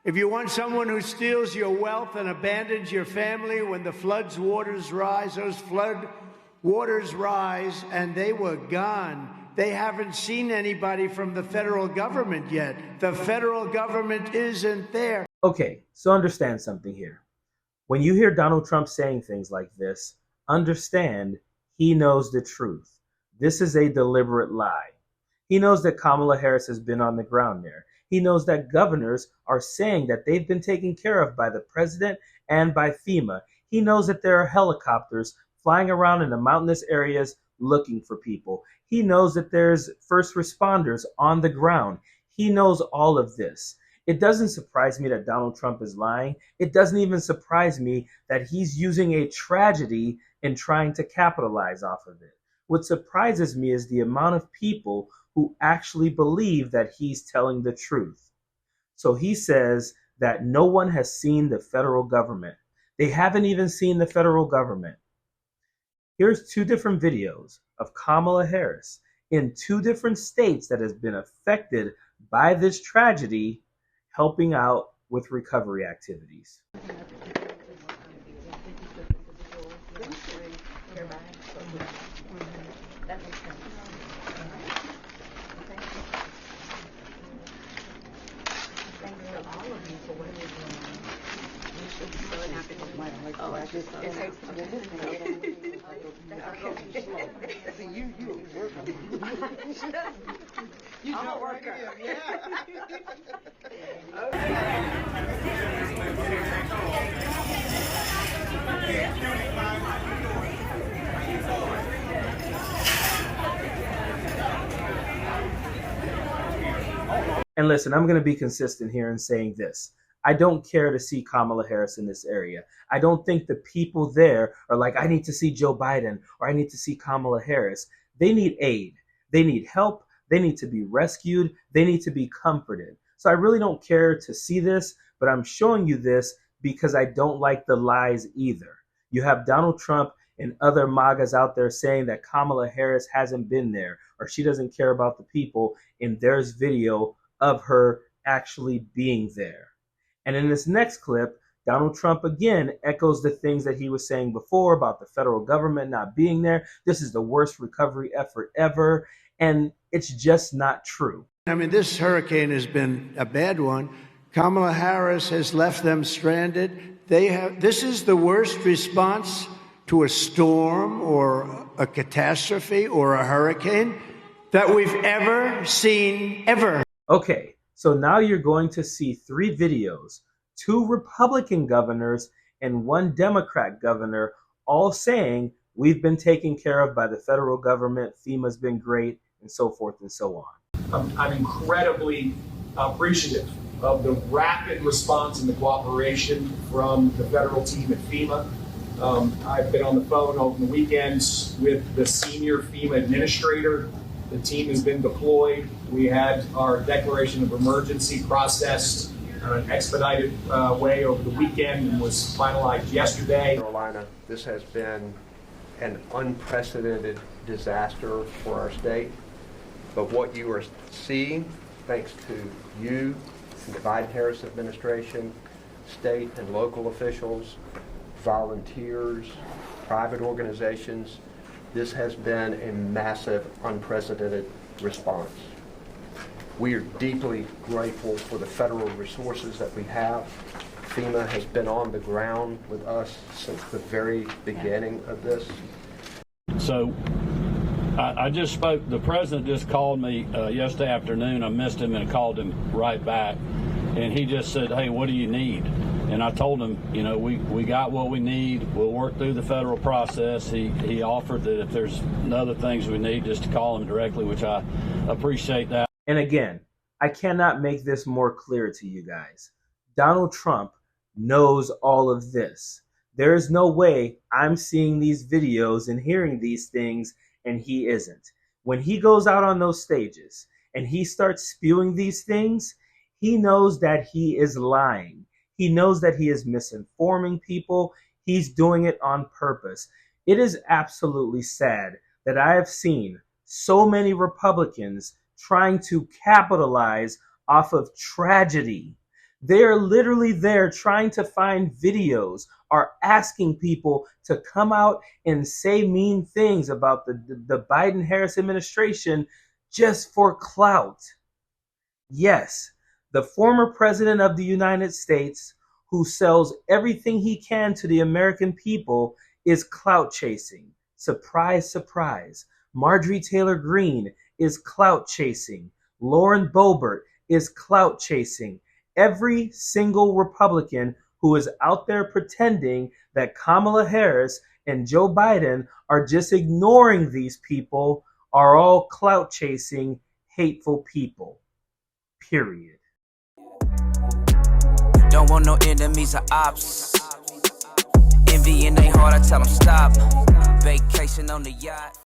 If you want someone who steals your wealth and abandons your family when the flood's waters rise, those flood waters rise and they were gone. They haven't seen anybody from the federal government yet. The federal government isn't there. Okay, so understand something here. When you hear Donald Trump saying things like this, understand he knows the truth. This is a deliberate lie. He knows that Kamala Harris has been on the ground there. He knows that governors are saying that they've been taken care of by the president and by FEMA. He knows that there are helicopters flying around in the mountainous areas looking for people. He knows that there's first responders on the ground. He knows all of this. It doesn't surprise me that Donald Trump is lying. It doesn't even surprise me that he's using a tragedy and trying to capitalize off of it. What surprises me is the amount of people who actually believe that he's telling the truth. So he says that no one has seen the federal government. They haven't even seen the federal government. Here's two different videos of Kamala Harris in two different states that has been affected by this tragedy, helping out with recovery activities. And listen, I'm going to be consistent here in saying this. I don't care to see Kamala Harris in this area. I don't think the people there are like, I need to see Joe Biden or I need to see Kamala Harris. They need aid. They need help. They need to be rescued. They need to be comforted. So I really don't care to see this, but I'm showing you this because I don't like the lies either. You have Donald Trump and other MAGAs out there saying that Kamala Harris hasn't been there or she doesn't care about the people, and there's video of her actually being there. And in this next clip, Donald Trump again echoes the things that he was saying before about the federal government not being there. This is the worst recovery effort ever, and it's just not true. I mean, this hurricane has been a bad one. Kamala Harris has left them stranded. This is the worst response to a storm or a catastrophe or a hurricane that we've ever seen, ever. Okay, so now you're going to see three videos, two Republican governors and one Democrat governor, all saying we've been taken care of by the federal government, FEMA's been great, and so forth and so on. I'm incredibly appreciative of the rapid response and the cooperation from the federal team at FEMA. I've been on the phone over the weekends with the senior FEMA administrator. The team has been deployed. We had our declaration of emergency processed in an expedited way over the weekend and was finalized yesterday. Carolina, this has been an unprecedented disaster for our state. But what you are seeing, thanks to you and the Biden-Harris administration, state and local officials, volunteers, private organizations, this has been a massive, unprecedented response. We are deeply grateful for the federal resources that we have. FEMA has been on the ground with us since the very beginning of this. So I just spoke, the president just called me yesterday afternoon. I missed him and called him right back. And he just said, hey, what do you need? And I told him, you know, we got what we need. We'll work through the federal process. He offered that if there's other things we need, just to call him directly, which I appreciate that. And again, I cannot make this more clear to you guys. Donald Trump knows all of this. There is no way I'm seeing these videos and hearing these things and he isn't. When he goes out on those stages and he starts spewing these things, he knows that he is lying. He knows that he is misinforming people. He's doing it on purpose. It is absolutely sad that I have seen so many Republicans trying to capitalize off of tragedy. They are literally there trying to find videos, are asking people to come out and say mean things about the Biden-Harris administration just for clout. Yes, the former president of the United States, who sells everything he can to the American people, is clout chasing. Surprise, surprise. Marjorie Taylor Greene is clout chasing. Lauren Boebert is clout chasing. Every single Republican who is out there pretending that Kamala Harris and Joe Biden are just ignoring these people are all clout chasing, hateful people. Period. Don't want no enemies or ops. Envy in their heart, I tell them stop. Vacation on the yacht.